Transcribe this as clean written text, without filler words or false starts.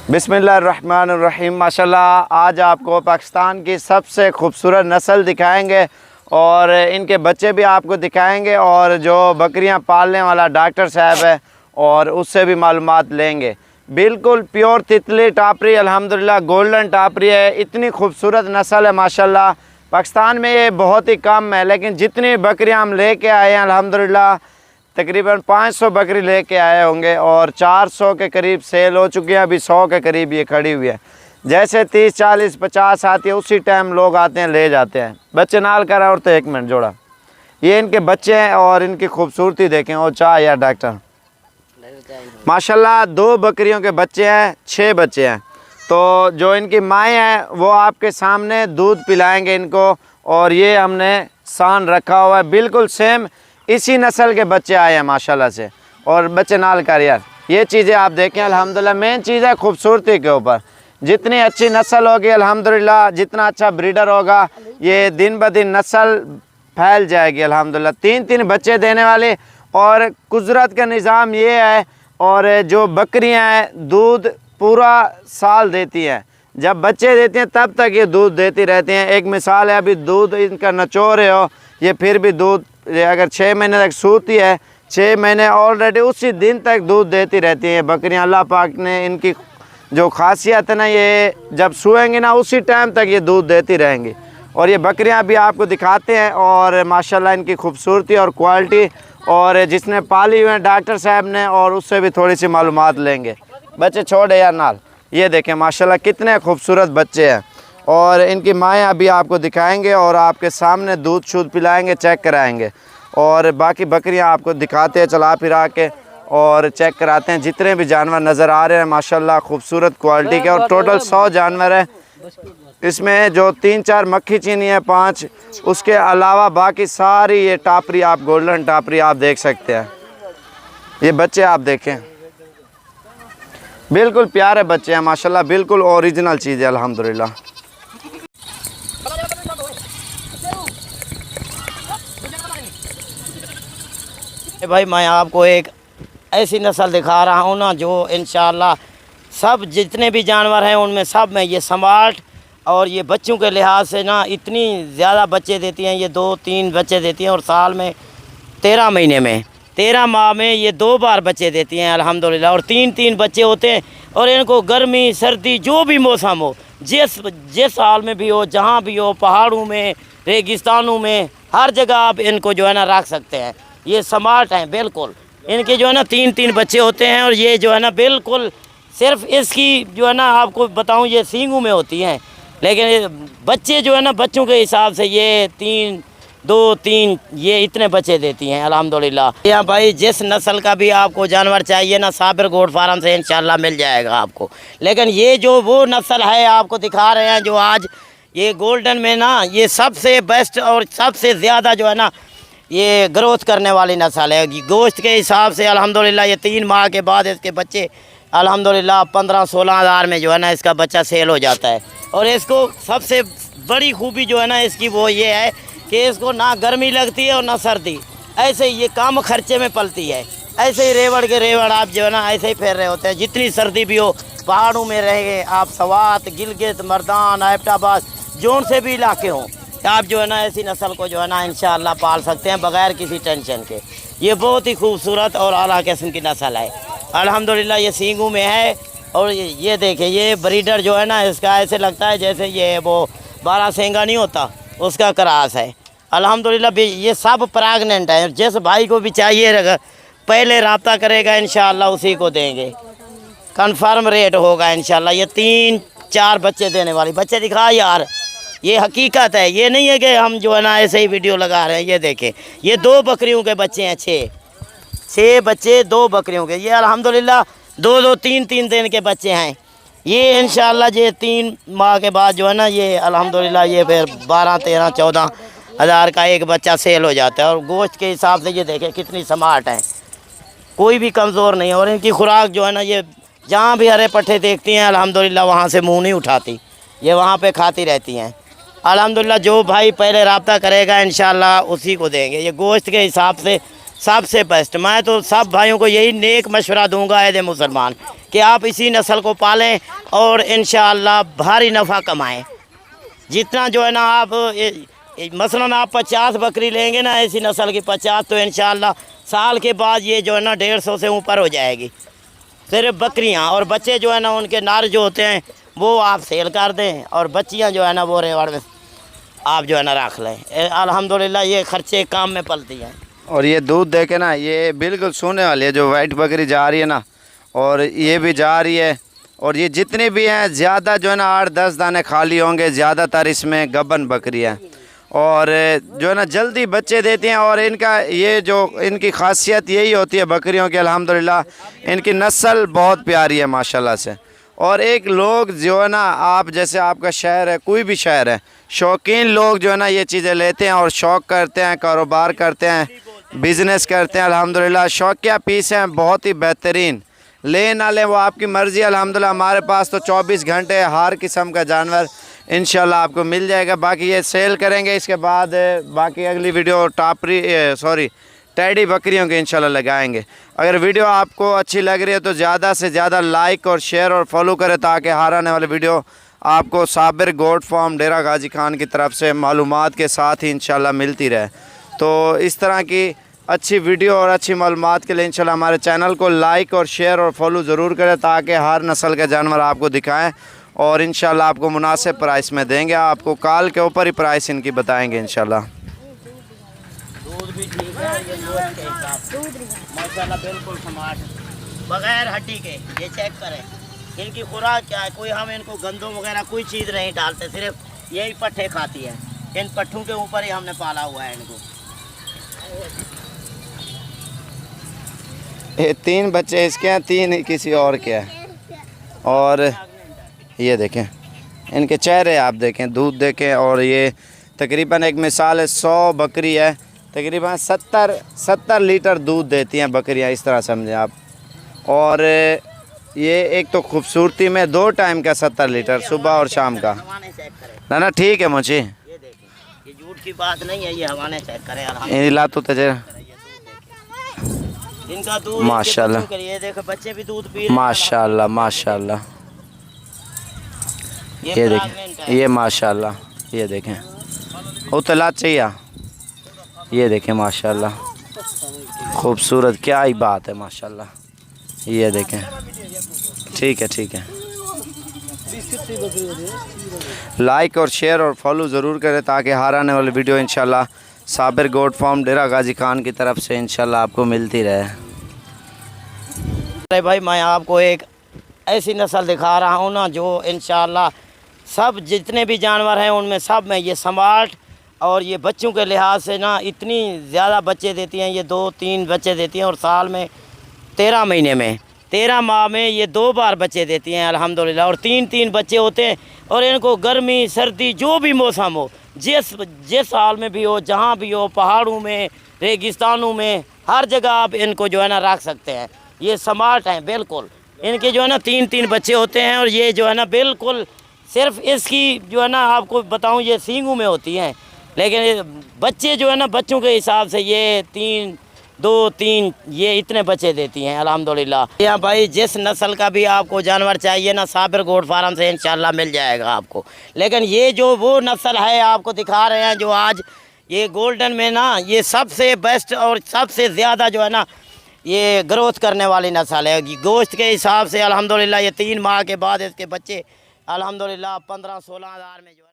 बिस्मिल्लाहिर्रहमानिर्रहीम। माशाल्लाह आज आपको पाकिस्तान की सबसे खूबसूरत नस्ल दिखाएंगे और इनके बच्चे भी आपको दिखाएंगे और जो बकरियां पालने वाला डॉक्टर साहब है और उससे भी मालूमात लेंगे। बिल्कुल प्योर तितली टापरी, अल्हम्दुलिल्लाह गोल्डन टापरी है। इतनी खूबसूरत नस्ल है माशाल्लाह। पाकिस्तान में ये बहुत ही कम है, लेकिन जितनी बकरियां हम लेके आए हैं अल्हम्दुलिल्लाह तकरीबन 500 बकरी लेके आए होंगे और 400 के करीब सेल हो चुकी है। अभी 100 के करीब ये खड़ी हुई है। जैसे 30 40 50 आती है उसी टाइम लोग आते हैं ले जाते हैं। बच्चे नाल कर और तो 1 मिनट जोड़ा। ये इनके बच्चे हैं और इनकी खूबसूरती देखें। और चाह यार डॉक्टर माशाल्लाह 2 बकरियों के बच्चे हैं, 6 बच्चे हैं। तो जो इनकी माएँ हैं वो आपके सामने दूध पिलाएँगे इनको। और ये हमने सान रखा हुआ है बिल्कुल सेम इसी नस्ल के बच्चे आए हैं माशाल्लाह से। और बच्चे नाल कर यार, ये चीज़ें आप देखें अल्हम्दुलिल्लाह। मेन चीज़ है खूबसूरती के ऊपर। जितनी अच्छी नस्ल होगी अल्हम्दुलिल्लाह, जितना अच्छा ब्रीडर होगा ये दिन ब दिन नस्ल फैल जाएगी अल्हम्दुलिल्लाह। 3-3 बच्चे देने वाले और कुदरत का निज़ाम ये है। और जो बकरियां हैं दूध पूरा साल देती हैं। जब बच्चे देती हैं तब तक ये दूध देती रहती हैं। एक मिसाल है, अभी दूध इनका नचो रहे हो, ये फिर भी दूध अगर 6 महीने तक सूती है, 6 महीने ऑलरेडी उसी दिन तक दूध देती रहती हैं बकरियां। अल्लाह पाक ने इनकी जो खासियत है ना, ये जब सोएंगी ना उसी टाइम तक ये दूध देती रहेंगी। और ये बकरियां भी आपको दिखाते हैं और माशाल्लाह इनकी खूबसूरती और क्वालिटी और जिसने पाली हुई है डॉक्टर साहब ने, और उससे भी थोड़ी सी मालूमात लेंगे। बच्चे छोड़े यार नाल, ये देखें माशाल्लाह कितने खूबसूरत बच्चे हैं। और इनकी माएँ अभी आपको दिखाएंगे और आपके सामने दूध शूध पिलाएंगे, चेक कराएंगे। और बाकी बकरियां आपको दिखाते हैं चला फिरा के और चेक कराते हैं। जितने भी जानवर नज़र आ रहे हैं माशाल्लाह खूबसूरत क्वालिटी के। और टोटल 100 जानवर है। इसमें जो 3-4 मक्खी चीनी है 5, उसके अलावा बाकी सारी ये टापरी आप गोल्डन टापरी आप देख सकते हैं। ये बच्चे आप देखें बिल्कुल प्यारे बच्चे हैं माशाल्लाह, बिल्कुल ओरिजिनल चीज़ है अल्हम्दुलिल्लाह। भाई मैं आपको एक ऐसी नस्ल दिखा रहा हूँ ना जो इंशाअल्लाह सब जितने भी जानवर हैं उनमें सब में ये स्मार्ट और ये बच्चों के लिहाज से ना इतनी ज़्यादा बच्चे देती हैं। ये 2-3 बच्चे देती हैं और साल में 13 महीने में 13 माह में ये 2 बार बच्चे देती हैं अल्हम्दुलिल्लाह। और 3-3 बच्चे होते हैं और इनको गर्मी सर्दी जो भी मौसम हो, जिस हाल में भी हो, जहाँ भी हो, पहाड़ों में रेगिस्तानों में, हर जगह आप इनको जो है ना रख सकते हैं। ये स्मार्ट हैं बिल्कुल। इनके जो है ना 3-3 बच्चे होते हैं और ये जो है ना बिल्कुल सिर्फ इसकी जो है ना आपको बताऊं ये सींगों में होती हैं, लेकिन ये बच्चे जो है ना बच्चों के हिसाब से ये 2-3 ये इतने बच्चे देती हैं अल्हम्दुलिल्लाह। यहाँ भाई जिस नस्ल का भी आपको जानवर चाहिए ना साबिर गोट फार्म से इंशाल्लाह मिल जाएगा आपको। लेकिन ये जो वो नस्ल है आपको दिखा रहे हैं जो आज ये गोल्डन में ना ये सबसे बेस्ट और सबसे ज़्यादा जो है ना ये ग्रोथ करने वाली नस्ल है। गोश्त के हिसाब से अल्हम्दुलिल्लाह ये 3 माह के बाद इसके बच्चे अल्हम्दुलिल्लाह 15-16 हज़ार में जो है ना इसका बच्चा सेल हो जाता है। और इसको सबसे बड़ी खूबी जो है ना इसकी वो ये है कि इसको ना गर्मी लगती है और ना सर्दी। ऐसे ही ये कम खर्चे में पलती है। ऐसे ही रेवड़ के रेवड़ आप जो है ना ऐसे ही फेर रहे होते हैं। जितनी सर्दी भी हो पहाड़ों में रहेंगे आप, सवात गिलगित मर्दान एबटाबाद जोन से भी इलाके हों, आप जो है ना ऐसी नस्ल को जो है ना इंशाअल्लाह पाल सकते हैं बग़ैर किसी टेंशन के। ये बहुत ही खूबसूरत और आला किस्म की नस्ल है अल्हम्दुलिल्लाह। ये सींगों में है और ये देखें ये ब्रीडर जो है ना इसका ऐसे लगता है जैसे ये वो 12 सेंगा नहीं होता उसका क्रॉस है अल्हम्दुलिल्लाह। ये सब प्रेग्नेंट है। जिस भाई को भी चाहिए पहले रब्ता करेगा इंशाअल्लाह उसी को देंगे। कन्फर्म रेट होगा इंशाअल्लाह। ये 3-4 बच्चे देने वाली बच्चे दिखा यार, ये हकीकत है। ये नहीं है कि हम जो है ना ऐसे ही वीडियो लगा रहे हैं। ये देखें ये 2 बकरियों के बच्चे हैं, 6 बच्चे 2 बकरियों के। ये अल्हम्दुलिल्लाह 2-2 3-3 दिन के बच्चे हैं। ये इंशाअल्लाह ये 3 माह के बाद जो है ना ये अल्हम्दुलिल्लाह ये फिर 12-13-14 हज़ार का एक बच्चा सेल हो जाता है। और गोश्त के हिसाब से ये देखें कितनी स्मार्ट है, कोई भी कमज़ोर नहीं है। और इनकी खुराक जो है ना ये जहाँ भी हरे पट्टे देखती हैं अल्हम्दुलिल्लाह वहाँ से मुँह नहीं उठाती, ये वहाँ पर खाती रहती हैं अल्हम्दुलिल्लाह। जो भाई पहले रब्ता करेगा इंशाअल्लाह उसी को देंगे। ये गोश्त के हिसाब से सबसे बेस्ट। मैं तो सब भाइयों को यही नेक मशवरा दूंगा ऐसे मुसलमान कि आप इसी नस्ल को पालें और इंशाअल्लाह भारी नफ़ा कमाएं। जितना जो है ना आप मसलन आप 50 बकरी लेंगे ना ऐसी नस्ल की 50, तो इंशाअल्लाह साल के बाद ये जो है ना 150 से ऊपर हो जाएगी सिर्फ बकरियां। और बच्चे जो है ना उनके नर जो होते हैं वो आप सेल कर दें और बच्चियां जो है ना वो रेवाड़ में आप जो है ना रख लें। अल्हम्दुलिल्लाह ये खर्चे काम में पलती हैं। और ये दूध देखे ना, ये बिल्कुल सोने वाली है। जो वाइट बकरी जा रही है ना, और ये भी जा रही है, और ये जितनी भी हैं ज़्यादा जो है ना 8-10 दाने खाली होंगे। ज़्यादातर इसमें गबन बकरी है और जो है ना जल्दी बच्चे देती हैं। और इनका ये जो इनकी खासियत यही होती है बकरियों की, अल्हम्दुलिल्लाह इनकी नस्ल बहुत प्यारी है माशाल्लाह से। और एक लोग जो है ना, आप जैसे आपका शहर है, कोई भी शहर है, शौकीन लोग जो है ना ये चीज़ें लेते हैं और शौक़ करते हैं, कारोबार करते हैं, बिज़नेस करते हैं। अल्हम्दुलिल्लाह शौकिया पीस हैं, बहुत ही बेहतरीन। ले ना लें वो आपकी मर्ज़ी। अल्हम्दुलिल्लाह हमारे पास तो 24 घंटे हर किस्म का जानवर इंशाल्लाह आपको मिल जाएगा। बाकी ये सेल करेंगे, इसके बाद बाकी अगली वीडियो टैडी बकरियों के इंशाल्लाह लगाएंगे। अगर वीडियो आपको अच्छी लग रही है तो ज़्यादा से ज़्यादा लाइक और शेयर और फॉलो करें, ताकि हर आने वाली वीडियो आपको साबिर गोट फार्म डेरा गाजी खान की तरफ से मालूमात के साथ ही इंशाल्लाह मिलती रहे। तो इस तरह की अच्छी वीडियो और अच्छी मालूमात के लिए इंशाल्लाह हमारे चैनल को लाइक और शेयर और फॉलो ज़रूर करें, ताकि हर नस्ल के जानवर आपको दिखाएं और इंशाल्लाह आपको मुनासिब प्राइस में देंगे। आपको कॉल के ऊपर ही प्राइस इनकी बताएंगे इंशाल्लाह। दूध भी ठीक है, ये गोश्त के हिसाब से माशाल्लाह बिल्कुल स्मार्ट, बगैर हड्डी के। ये चेक करें इनकी खुराक क्या है। कोई हम इनको गंदम वगैरह कोई चीज़ नहीं डालते, सिर्फ यही पट्ठे खाती है। इन पट्ठों के ऊपर ही हमने पाला हुआ है इनको। ये 3 बच्चे इसके हैं, 3 ही किसी और के हैं। और ये देखें इनके चेहरे आप देखें, दूध देखें। और ये तकरीबन एक मिसाल है, 100 बकरी है, तकरीबन 70 लीटर दूध देती हैं बकरियां, इस तरह समझें आप। और ये एक तो खूबसूरती में 2 टाइम का 70 लीटर सुबह और शाम का। ना ना ठीक है मुझे, ये देखें ये झूठ की बात नहीं है, ये हवाने चेक करें। ला तो तजे इनका दूध माशाल्लाह, ये देखो बच्चे भी दूध पी रहे हैं माशाल्लाह माशाल्लाह। ये देखें, ये माशाल्लाह, ये देखें उतला चाहिए। ये देखें माशाल्लाह खूबसूरत, क्या ही बात है माशाल्लाह। ये देखें, ठीक है ठीक है। लाइक और शेयर और फॉलो ज़रूर करें, ताकि हर आने वाली वीडियो इंशाल्लाह साबिर गोट फार्म डेरा गाजी खान की तरफ से इंशाल्लाह आपको मिलती रहे। अरे भाई मैं आपको एक ऐसी नस्ल दिखा रहा हूँ ना जो इंशाल्लाह सब जितने भी जानवर हैं उनमें सब में ये स्मार्ट और ये बच्चों के लिहाज से ना इतनी ज़्यादा बच्चे देती हैं। ये 2-3 बच्चे देती हैं और साल में 13 महीने में 13 माह में ये 2 बार बच्चे देती हैं अल्हम्दुलिल्लाह। और 3-3 बच्चे होते हैं और इनको गर्मी सर्दी जो भी मौसम हो, जिस साल में भी हो, जहाँ भी हो, पहाड़ों में, रेगिस्तानों में, हर जगह आप इनको जो है ना रख सकते हैं। ये स्मार्ट हैं बिल्कुल। इनके जो है ना 3-3 बच्चे होते हैं और ये जो है ना बिल्कुल सिर्फ इसकी जो है ना आपको बताऊं ये सींगों में होती हैं, लेकिन बच्चे जो है ना बच्चों के हिसाब से ये 2-3 ये इतने बच्चे देती हैं अल्हम्दुलिल्लाह। यहाँ भाई जिस नस्ल का भी आपको जानवर चाहिए ना साबिर गोट फार्म से इंशाल्लाह मिल जाएगा आपको। लेकिन ये जो वो नस्ल है आपको दिखा रहे हैं जो आज ये गोल्डन में ना ये सबसे बेस्ट और सबसे ज़्यादा जो है ना ये ग्रोथ करने वाली नस्ल है। गोश्त के हिसाब से अल्हम्दुलिल्लाह ये 3 माह के बाद इसके बच्चे अल्हम्दुलिल्लाह 15-16 हज़ार में जो है।